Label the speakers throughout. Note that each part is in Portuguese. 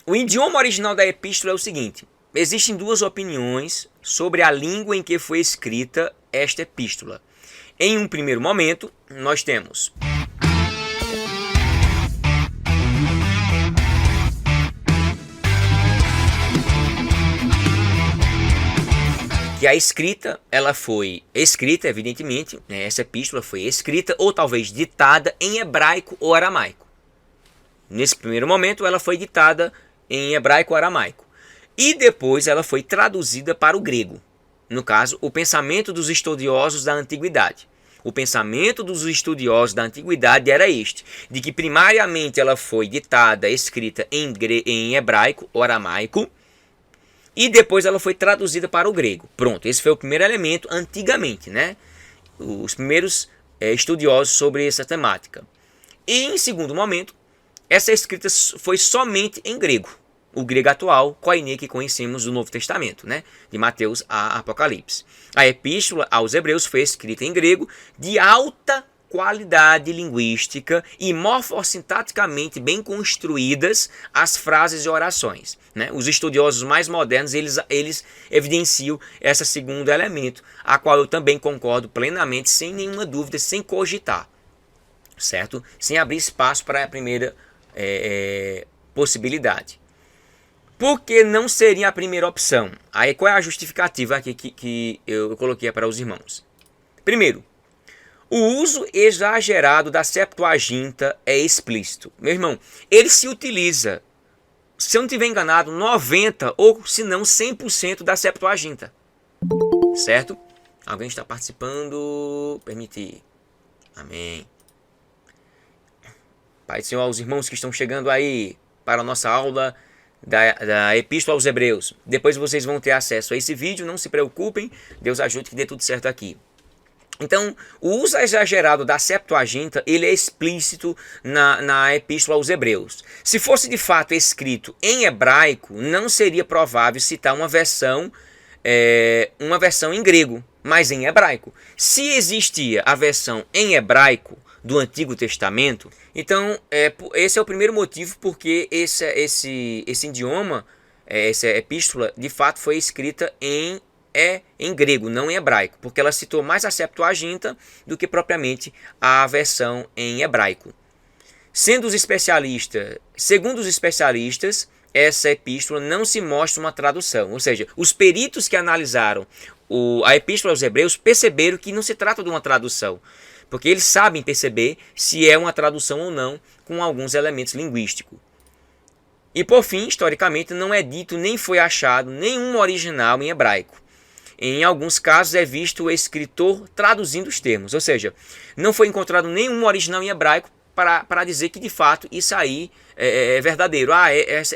Speaker 1: O idioma original da epístola é o seguinte: existem duas opiniões sobre a língua em que foi escrita esta epístola. Em um primeiro momento, nós temos que a escrita, ela foi escrita, evidentemente, né, essa epístola foi escrita ou talvez ditada em hebraico ou aramaico. Nesse primeiro momento, ela foi ditada em hebraico ou aramaico. E depois ela foi traduzida para o grego. No caso, o pensamento dos estudiosos da antiguidade. O pensamento dos estudiosos da antiguidade era este, de que primariamente ela foi ditada, escrita em hebraico ou aramaico, e depois ela foi traduzida para o grego. Pronto, esse foi o primeiro elemento antigamente, né? Os primeiros estudiosos sobre essa temática. E em segundo momento, essa escrita foi somente em grego. O grego atual, koiné, que conhecemos do Novo Testamento, né? De Mateus a Apocalipse. A epístola aos Hebreus foi escrita em grego de alta qualidade linguística e morfossintaticamente bem construídas as frases e orações, né? Os estudiosos mais modernos, eles evidenciam esse segundo elemento, a qual eu também concordo plenamente, sem nenhuma dúvida, sem cogitar, certo? Sem abrir espaço para a primeira possibilidade. Por que não seria a primeira opção? Aí qual é a justificativa aqui que eu coloquei para os irmãos? Primeiro, o uso exagerado da Septuaginta é explícito. Meu irmão, ele se utiliza, se eu não estiver enganado, 90% ou se não 100% da Septuaginta. Certo? Alguém está participando? Permitir. Amém. Pai do Senhor, aos irmãos que estão chegando aí para a nossa aula da Epístola aos Hebreus. Depois vocês vão ter acesso a esse vídeo, não se preocupem. Deus ajude que dê tudo certo aqui. Então, o uso exagerado da Septuaginta, ele é explícito na Epístola aos Hebreus. Se fosse de fato escrito em hebraico, não seria provável citar uma versão em grego, mas em hebraico. Se existia a versão em hebraico do Antigo Testamento, então esse é o primeiro motivo porque esse idioma, essa epístola, de fato foi escrita em grego, não em hebraico, porque ela citou mais a Septuaginta do que propriamente a versão em hebraico. Segundo os especialistas, essa epístola não se mostra uma tradução, ou seja, os peritos que analisaram a Epístola aos Hebreus perceberam que não se trata de uma tradução, porque eles sabem perceber se é uma tradução ou não com alguns elementos linguísticos. E por fim, historicamente, não é dito nem foi achado nenhum original em hebraico. Em alguns casos é visto o escritor traduzindo os termos, ou seja, não foi encontrado nenhum original em hebraico para dizer que de fato isso aí é verdadeiro.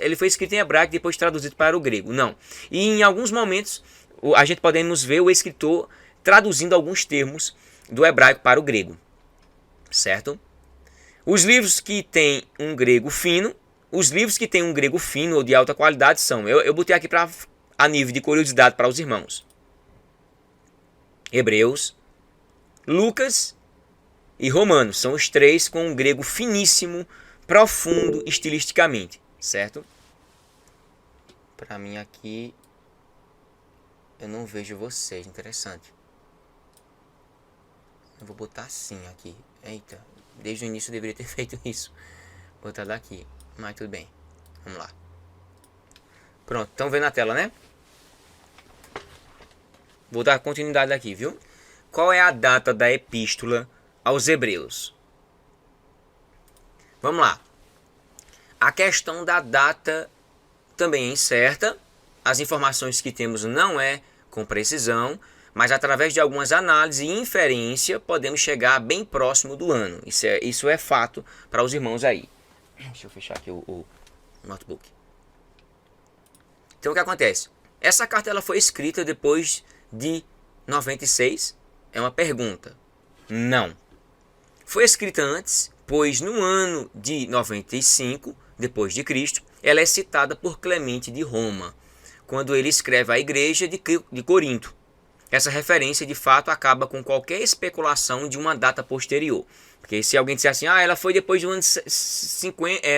Speaker 1: Ele foi escrito em hebraico e depois traduzido para o grego. Não. E em alguns momentos a gente podemos ver o escritor traduzindo alguns termos do hebraico para o grego, certo? Os livros que têm um grego fino, ou de alta qualidade são, eu botei aqui a nível de curiosidade para os irmãos: Hebreus, Lucas e Romanos. São os três com um grego finíssimo, profundo estilisticamente, certo? Para mim aqui, eu não vejo vocês, interessante. Eu vou botar assim aqui. Eita, desde o início eu deveria ter feito isso. Vou botar daqui, mas tudo bem. Vamos lá. Pronto, estão vendo na tela, né? Vou dar continuidade aqui, viu? Qual é a data da epístola aos Hebreus? Vamos lá. A questão da data também é incerta. As informações que temos não é com precisão, mas através de algumas análises e inferência podemos chegar bem próximo do ano. Isso é fato para os irmãos aí. Deixa eu fechar aqui o notebook. Então o que acontece? Essa carta ela foi escrita depois de 96? É uma pergunta. Não. Foi escrita antes, pois no ano de 95 depois de Cristo, ela é citada por Clemente de Roma, quando ele escreve à igreja de Corinto. Essa referência de fato acaba com qualquer especulação de uma data posterior. Porque se alguém disser assim, ela foi depois do ano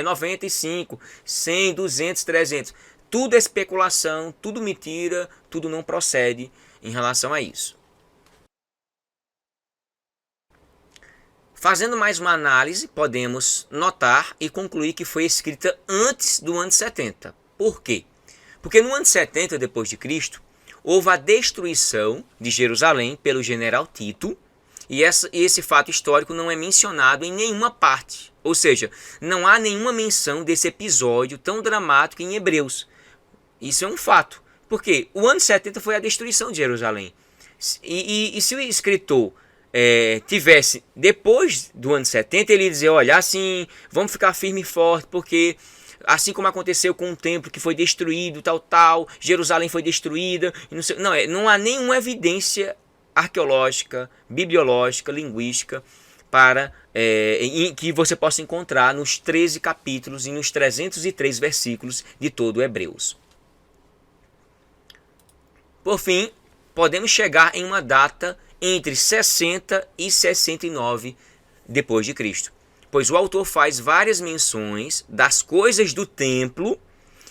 Speaker 1: 95, 100, 200, 300. Tudo é especulação, tudo mentira, tudo não procede em relação a isso. Fazendo mais uma análise, podemos notar e concluir que foi escrita antes do ano 70. Por quê? Porque no ano 70 depois de Cristo, houve a destruição de Jerusalém pelo general Tito, e esse fato histórico não é mencionado em nenhuma parte. Ou seja, não há nenhuma menção desse episódio tão dramático em Hebreus. Isso é um fato. Porque o ano 70 foi a destruição de Jerusalém. E se o escritor tivesse, depois do ano 70, ele ia dizer, olha, assim, vamos ficar firme e forte, porque assim como aconteceu com o templo que foi destruído, tal, Jerusalém foi destruída, não há nenhuma evidência arqueológica, bibliológica, linguística, para que você possa encontrar nos 13 capítulos e nos 303 versículos de todo Hebreus. Por fim, podemos chegar em uma data entre 60 e 69 depois de Cristo, pois o autor faz várias menções das coisas do templo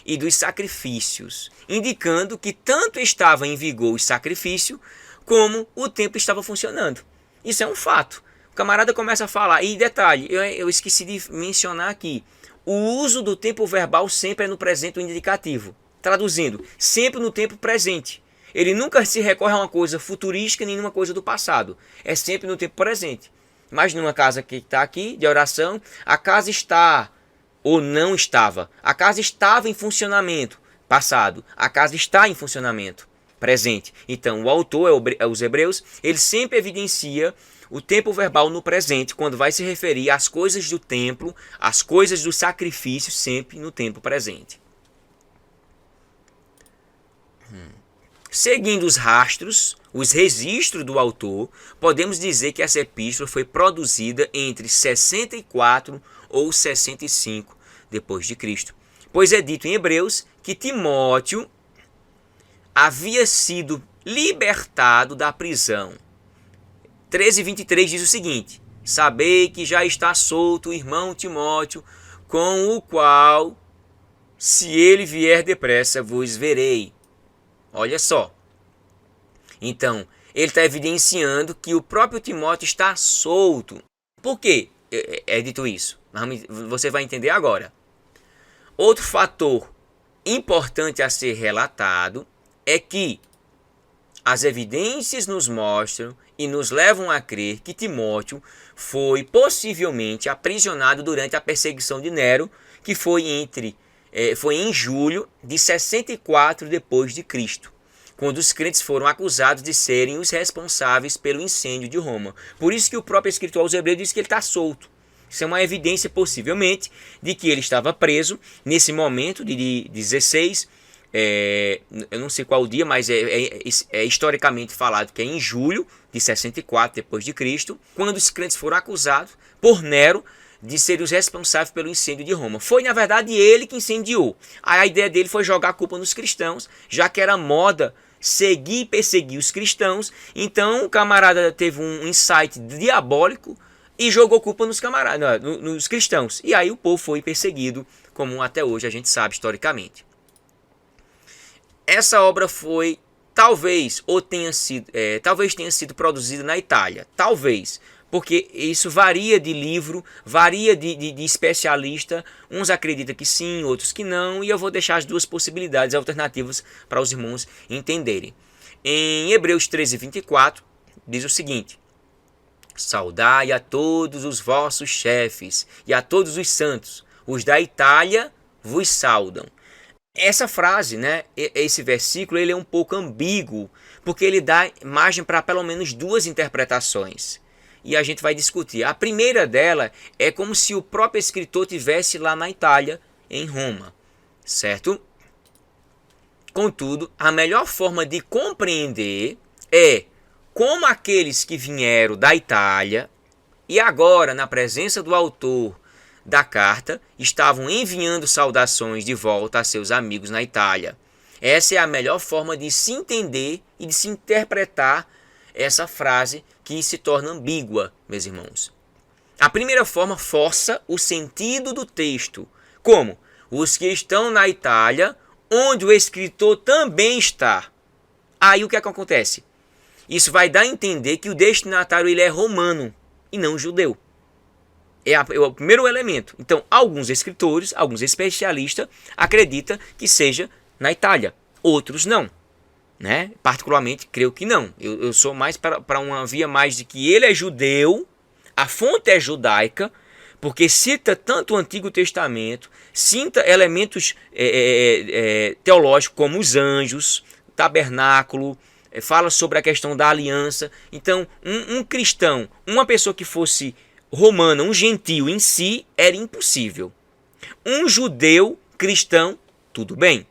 Speaker 1: e dos sacrifícios, indicando que tanto estava em vigor o sacrifício como o templo estava funcionando. Isso é um fato. O camarada começa a falar, e detalhe, eu esqueci de mencionar aqui, o uso do tempo verbal sempre é no presente indicativo. Traduzindo, sempre no tempo presente. Ele nunca se recorre a uma coisa futurística nem uma coisa do passado. É sempre no tempo presente. Imagina uma casa que está aqui, de oração, a casa está ou não estava. A casa estava em funcionamento, passado. A casa está em funcionamento, presente. Então, o autor, os Hebreus, ele sempre evidencia o tempo verbal no presente, quando vai se referir às coisas do templo, às coisas do sacrifício, sempre no tempo presente. Seguindo os rastros, os registros do autor, podemos dizer que essa epístola foi produzida entre 64 ou 65 depois de Cristo, pois é dito em Hebreus que Timóteo havia sido libertado da prisão. 13:23 diz o seguinte: sabei que já está solto o irmão Timóteo, com o qual, se ele vier depressa, vos verei. Olha só. Então, ele está evidenciando que o próprio Timóteo está solto. Por que é dito isso? Você vai entender agora. Outro fator importante a ser relatado é que as evidências nos mostram e nos levam a crer que Timóteo foi possivelmente aprisionado durante a perseguição de Nero, que foi em julho de 64 depois de Cristo, quando os crentes foram acusados de serem os responsáveis pelo incêndio de Roma. Por isso que o próprio escritor aos Hebreus diz que ele está solto. Isso é uma evidência, possivelmente, de que ele estava preso nesse momento de 16, eu não sei qual o dia, mas é historicamente falado que é em julho de 64 depois de Cristo, quando os crentes foram acusados por Nero de serem os responsáveis pelo incêndio de Roma. Foi, na verdade, ele que incendiou. Aí a ideia dele foi jogar a culpa nos cristãos, já que era moda seguir e perseguir os cristãos. Então o camarada teve um insight diabólico e jogou culpa nos camaradas, nos cristãos. E aí o povo foi perseguido, como até hoje a gente sabe historicamente. Essa obra foi, talvez tenha sido produzida na Itália. Talvez. Porque isso varia de livro, varia de especialista. Uns acreditam que sim, outros que não. E eu vou deixar as duas possibilidades alternativas para os irmãos entenderem. Em Hebreus 13:24, diz o seguinte: saudai a todos os vossos chefes e a todos os santos. Os da Itália vos saudam. Essa frase, esse versículo, ele é um pouco ambíguo, porque ele dá margem para pelo menos duas interpretações. E a gente vai discutir. A primeira dela é como se o próprio escritor tivesse lá na Itália, em Roma, certo? Contudo, a melhor forma de compreender é como aqueles que vieram da Itália e agora, na presença do autor da carta, estavam enviando saudações de volta a seus amigos na Itália. Essa é a melhor forma de se entender e de se interpretar essa frase que se torna ambígua, meus irmãos. A primeira forma força o sentido do texto. Como? Os que estão na Itália, onde o escritor também está. Aí o que é que acontece? Isso vai dar a entender que o destinatário ele é romano e não judeu. É o primeiro elemento. Então, alguns escritores, alguns especialistas acreditam que seja na Itália. Outros não. Né? Particularmente, creio que não. Eu sou mais para uma via mais de que ele é judeu, a fonte é judaica, porque cita tanto o Antigo Testamento, cita elementos teológicos como os anjos, tabernáculo, fala sobre a questão da aliança. Então, um cristão, uma pessoa que fosse romana, um gentio em si, era impossível. Um judeu cristão, tudo bem.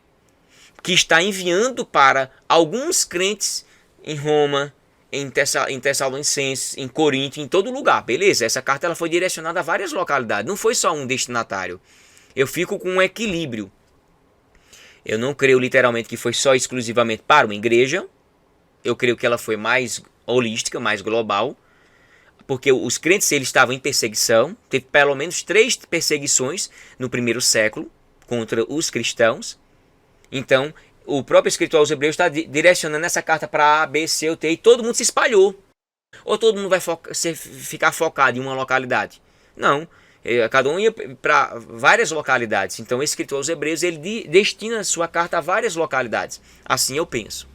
Speaker 1: Que está enviando para alguns crentes em Roma, em Tessalonicenses, em Corinto, em todo lugar. Beleza, essa carta ela foi direcionada a várias localidades, não foi só um destinatário. Eu fico com um equilíbrio. Eu não creio literalmente que foi só exclusivamente para uma igreja. Eu creio que ela foi mais holística, mais global. Porque os crentes eles estavam em perseguição. Teve pelo menos 3 perseguições no primeiro século contra os cristãos. Então, o próprio escritor aos Hebreus está direcionando essa carta para A, B, C ou T e todo mundo se espalhou. Ou todo mundo vai ficar focado em uma localidade? Não. Cada um ia para várias localidades. Então, o escritor aos Hebreus ele destina sua carta a várias localidades. Assim eu penso.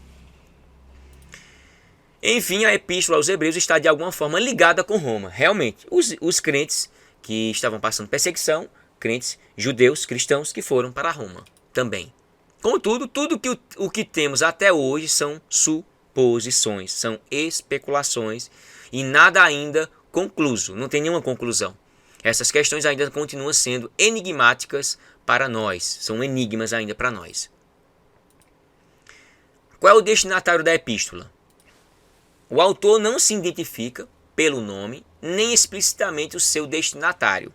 Speaker 1: Enfim, a epístola aos Hebreus está de alguma forma ligada com Roma. Realmente, os crentes que estavam passando perseguição, crentes judeus, cristãos que foram para Roma também. Contudo, tudo que o que temos até hoje são suposições, são especulações e nada ainda concluso, não tem nenhuma conclusão. Essas questões ainda continuam sendo enigmáticas para nós, são enigmas ainda para nós. Qual é o destinatário da epístola? O autor não se identifica pelo nome, nem explicitamente o seu destinatário.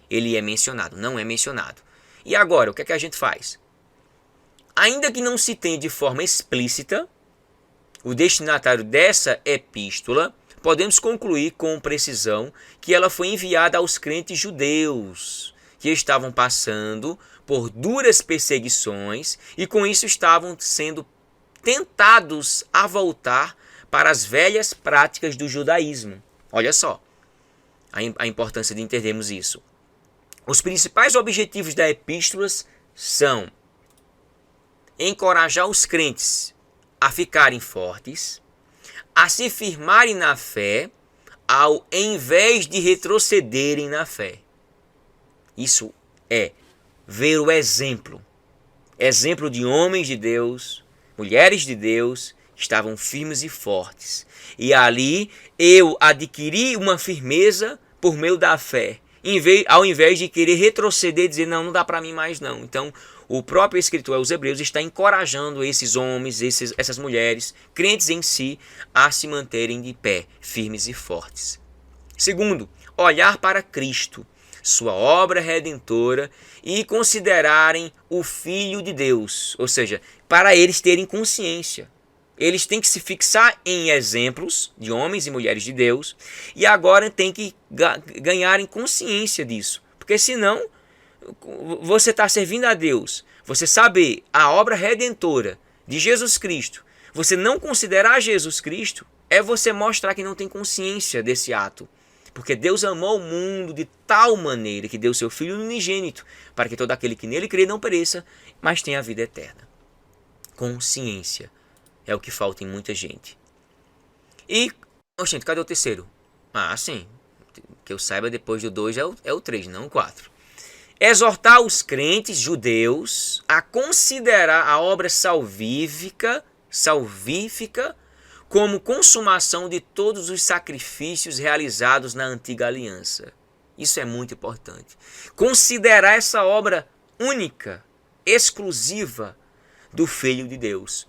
Speaker 1: Ele é mencionado, não é mencionado. E agora, o que é que a gente faz? Ainda que não se tenha de forma explícita o destinatário dessa epístola, podemos concluir com precisão que ela foi enviada aos crentes judeus que estavam passando por duras perseguições e com isso estavam sendo tentados a voltar para as velhas práticas do judaísmo. Olha só a importância de entendermos isso. Os principais objetivos da epístola são encorajar os crentes a ficarem fortes, a se firmarem na fé, ao invés de retrocederem na fé. Isso é ver o exemplo de homens de Deus, mulheres de Deus, que estavam firmes e fortes. E ali eu adquiri uma firmeza por meio da fé, ao invés de querer retroceder e dizer, não dá para mim mais não. Então, o próprio escritor aos Hebreus está encorajando esses homens, essas mulheres, crentes em si, a se manterem de pé, firmes e fortes. Segundo, olhar para Cristo, sua obra redentora, e considerarem o Filho de Deus. Ou seja, para eles terem consciência. Eles têm que se fixar em exemplos de homens e mulheres de Deus e agora têm que ganharem consciência disso. Porque senão você está servindo a Deus, você saber a obra redentora de Jesus Cristo, você não considerar Jesus Cristo, é você mostrar que não tem consciência desse ato. Porque Deus amou o mundo de tal maneira que deu seu Filho unigênito, para que todo aquele que nele crê não pereça, mas tenha a vida eterna. Consciência é o que falta em muita gente. E, gente, cadê o terceiro? Ah, sim, que eu saiba, depois do 2 é o 3, não o 4. Exortar os crentes judeus a considerar a obra salvífica como consumação de todos os sacrifícios realizados na antiga aliança. Isso é muito importante. Considerar essa obra única, exclusiva do Filho de Deus,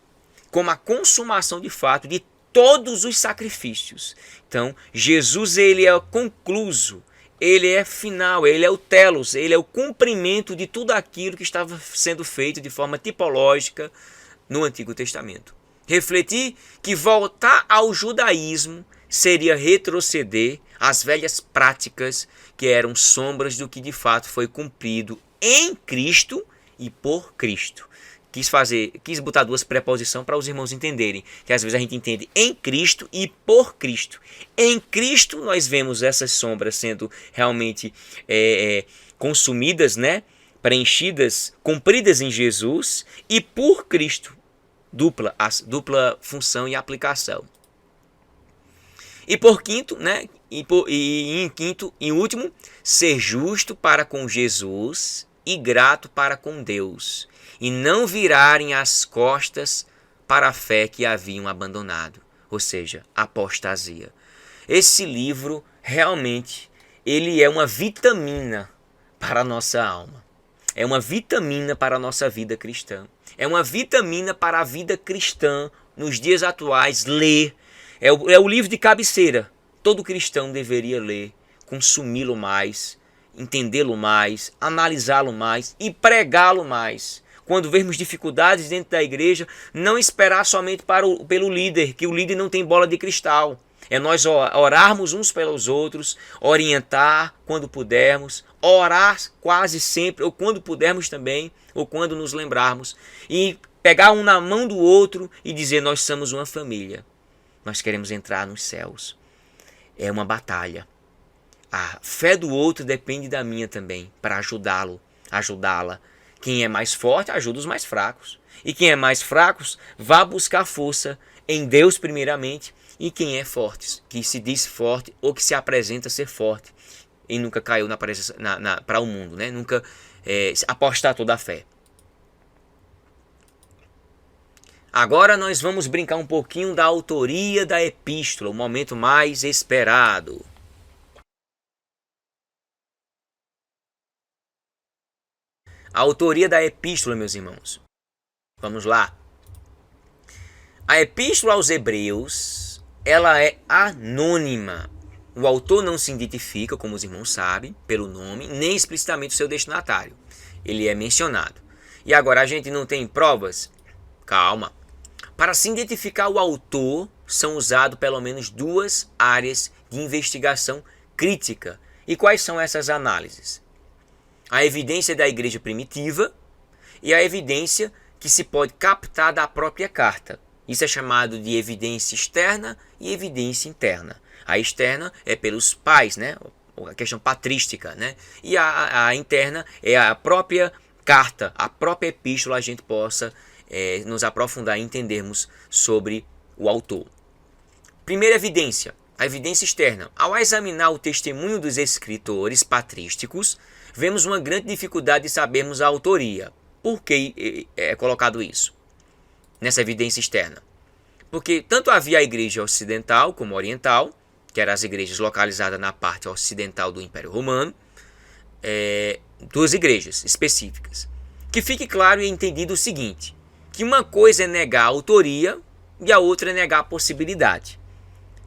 Speaker 1: como a consumação de fato de todos os sacrifícios. Então, Jesus ele é concluso, ele é final, ele é o telos, ele é o cumprimento de tudo aquilo que estava sendo feito de forma tipológica no Antigo Testamento. Refletir que voltar ao judaísmo seria retroceder às velhas práticas que eram sombras do que de fato foi cumprido em Cristo e por Cristo. Quis botar duas preposições para os irmãos entenderem, que às vezes a gente entende em Cristo e por Cristo. Em Cristo nós vemos essas sombras sendo realmente consumidas, né? Preenchidas, cumpridas em Jesus, e por Cristo, dupla função e aplicação. E por quinto, né? Em quinto e último, ser justo para com Jesus e grato para com Deus, e não virarem as costas para a fé que haviam abandonado, ou seja, apostasia. Esse livro realmente ele é uma vitamina para a nossa alma. É uma vitamina para a nossa vida cristã. É uma vitamina para a vida cristã nos dias atuais. Ler. É o livro de cabeceira. Todo cristão deveria ler, consumi-lo mais, entendê-lo mais, analisá-lo mais e pregá-lo mais. Quando vermos dificuldades dentro da igreja, não esperar somente pelo líder, que o líder não tem bola de cristal. É nós orarmos uns pelos outros, orientar quando pudermos, orar quase sempre, ou quando pudermos também, ou quando nos lembrarmos, e pegar um na mão do outro e dizer: nós somos uma família, nós queremos entrar nos céus. É uma batalha. A fé do outro depende da minha também, para ajudá-lo, ajudá-la. Quem é mais forte ajuda os mais fracos. E quem é mais fraco, vá buscar força em Deus primeiramente. E quem é forte, que se diz forte ou que se apresenta ser forte e nunca caiu para o mundo, né? Nunca apostatou da fé. Agora nós vamos brincar um pouquinho da autoria da epístola, o momento mais esperado. A autoria da epístola, meus irmãos. Vamos lá. A epístola aos Hebreus, ela é anônima. O autor não se identifica, como os irmãos sabem, pelo nome, nem explicitamente o seu destinatário. Ele é mencionado. E agora a gente não tem provas? Calma. Para se identificar o autor, são usadas pelo menos duas áreas de investigação crítica. E quais são essas análises? A evidência da igreja primitiva e a evidência que se pode captar da própria carta. Isso é chamado de evidência externa e evidência interna. A externa é pelos pais, né? A questão patrística, né? E a interna é a própria carta, a própria epístola, a gente possa nos aprofundar e entendermos sobre o autor. Primeira evidência, a evidência externa. Ao examinar o testemunho dos escritores patrísticos, vemos uma grande dificuldade de sabermos a autoria. Por que é colocado isso nessa evidência externa? Porque tanto havia a igreja ocidental como oriental, que eram as igrejas localizadas na parte ocidental do Império Romano, duas igrejas específicas. Que fique claro e entendido o seguinte, que uma coisa é negar a autoria e a outra é negar a possibilidade.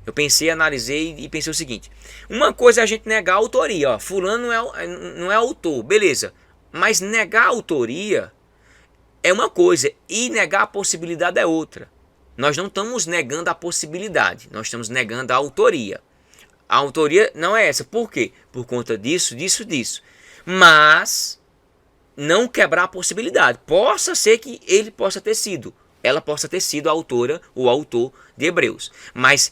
Speaker 1: Eu pensei, analisei e pensei o seguinte, uma coisa é a gente negar a autoria, ó, fulano não é autor, beleza, mas negar a autoria é uma coisa e negar a possibilidade é outra. Nós não estamos negando a possibilidade, nós estamos negando a autoria. A autoria não é essa, por quê? Por conta disso. Mas não quebrar a possibilidade. Possa ser que ela possa ter sido a autora ou autor de Hebreus. Mas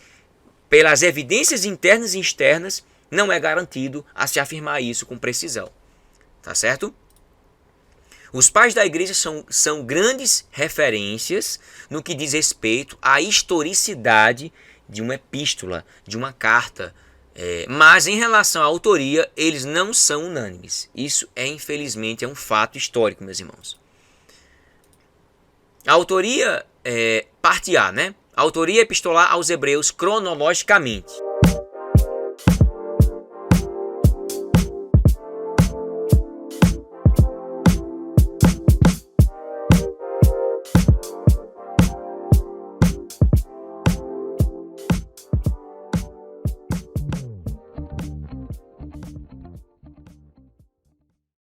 Speaker 1: pelas evidências internas e externas, não é garantido a se afirmar isso com precisão. Tá certo? Os pais da igreja são grandes referências no que diz respeito à historicidade de uma epístola, de uma carta. Mas em relação à autoria, eles não são unânimes. Isso infelizmente, um fato histórico, meus irmãos. A autoria, parte A, né? A autoria epistolar aos Hebreus cronologicamente.